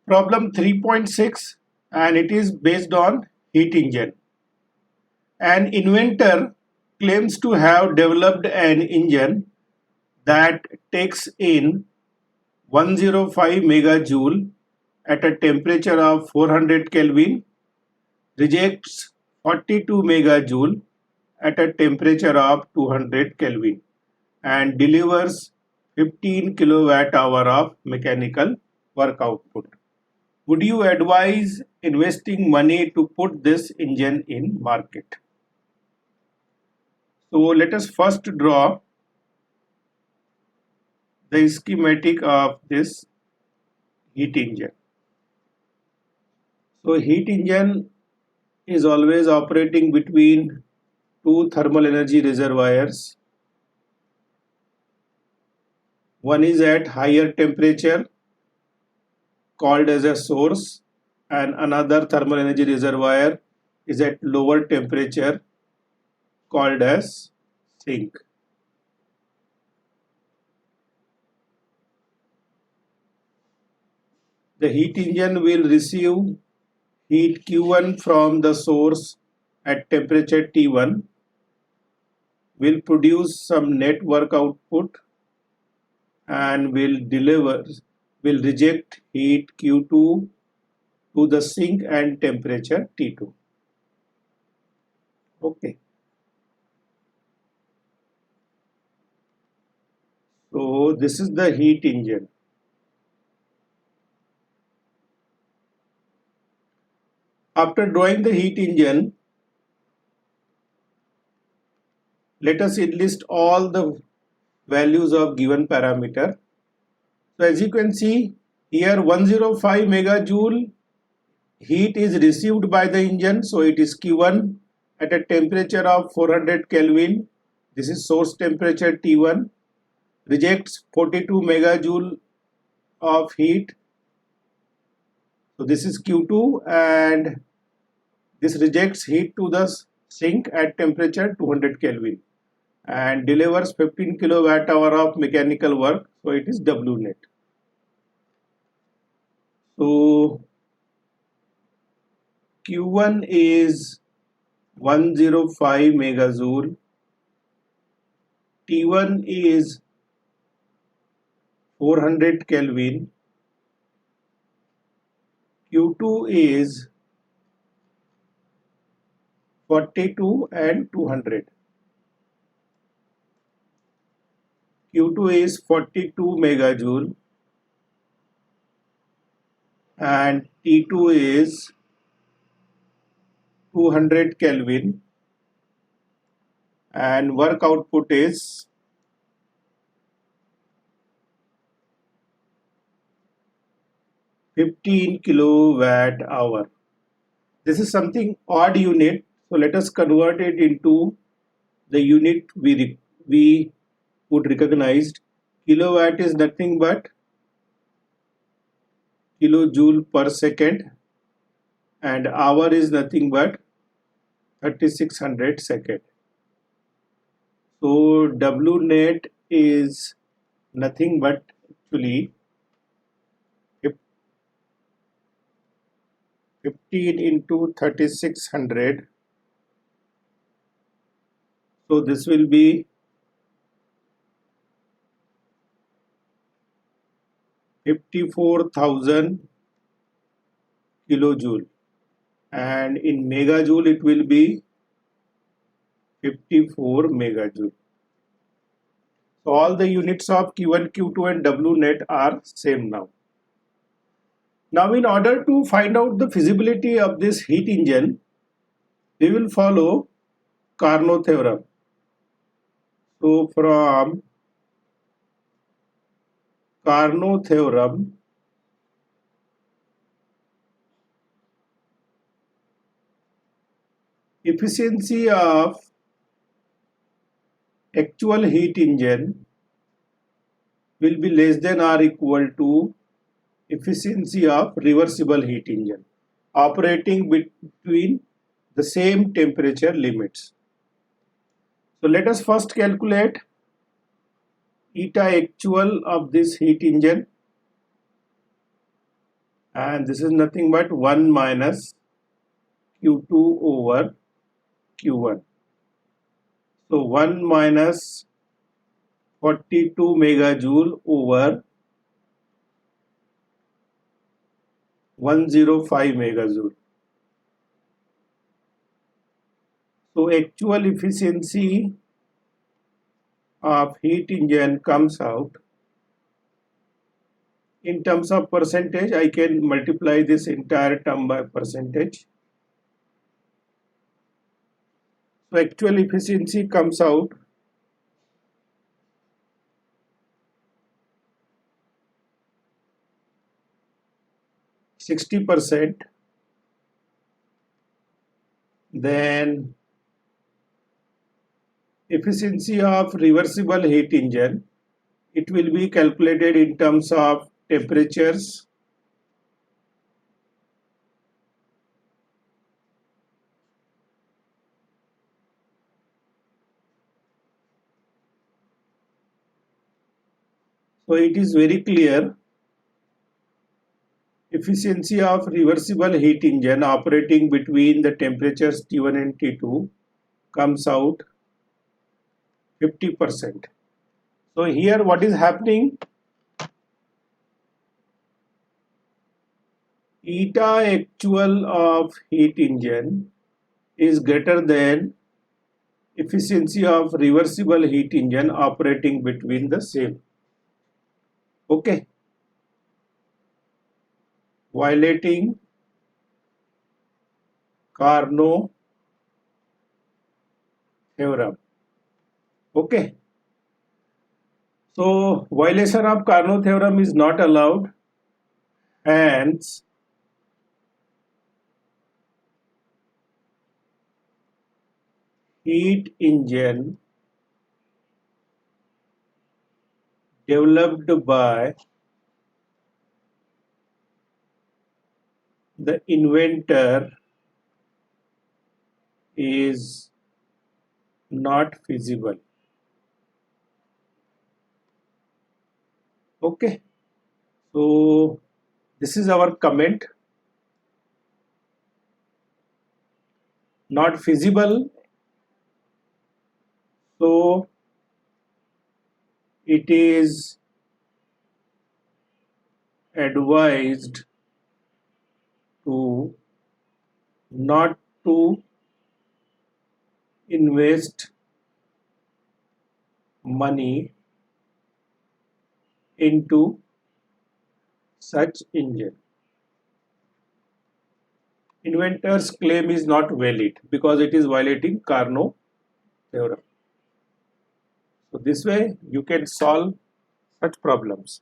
Problem 3.6, and it is based on heat engine. An inventor claims to have developed an engine that takes in 105 megajoule at a temperature of 400 Kelvin, rejects 42 megajoule at a temperature of 200 Kelvin, and delivers 15 kilowatt hour of mechanical work output. Would you advise investing money to put this engine in market? So let us first draw the schematic of this heat engine. So heat engine is always operating between two thermal energy reservoirs. One is at higher temperature called as a source, and another thermal energy reservoir is at lower temperature called as sink. The heat engine will receive heat Q1 from the source at temperature T1, will produce some net work output, and will reject heat Q2 to the sink and temperature T2. Okay. So this is the heat engine. After drawing the heat engine, let us enlist all the values of given parameter. So as you can see here, 105 megajoule heat is received by the engine, so it is Q1 at a temperature of 400 Kelvin. This is source temperature T1, rejects 42 megajoule of heat, so this is Q2, and this rejects heat to the sink at temperature 200 Kelvin and delivers 15 kilowatt hour of mechanical work, so it is W net. So Q1 is 105 megajoule, T1 is 400 Kelvin, Q2 is 42 and 200. Q2 is 42 megajoule and T2 is 200 Kelvin, and work output is 15 kilowatt hour. This is something odd unit, so let us convert it into the unit we would recognize. Kilowatt is nothing but kilojoule per second, and hour is nothing but 3600 second. So W net is nothing but actually 15 into 3600. So this will be 54,000 kilojoule, and in megajoule it will be 54 megajoule. So all the units of Q1, Q2 and W net are same now. Now in order to find out the feasibility of this heat engine, we will follow Carnot theorem. So from Carnot theorem, efficiency of actual heat engine will be less than or equal to efficiency of reversible heat engine operating between the same temperature limits. So let us first calculate eta actual of this heat engine, and this is nothing but 1 minus Q2 over Q1. So 1 minus 42 megajoule over 105 megajoule. So actual efficiency of heat engine comes out in terms of percentage. I can multiply this entire term by percentage. So actual efficiency comes out %60. Then efficiency of reversible heat engine, it will be calculated in terms of temperatures, so it is very clear. Efficiency of reversible heat engine operating between the temperatures T1 and T2 comes out 50%. So here what is happening? Eta actual of heat engine is greater than efficiency of reversible heat engine operating between the same. Okay. Violating Carnot theorem. Okay. So violation of Carnot theorem is not allowed, hence heat engine developed by the inventor is not feasible. Okay, so this is our comment. Not feasible, so it is advised to not to invest money into such engine. Inventor's claim is not valid because it is violating Carnot theorem. So this way you can solve such problems.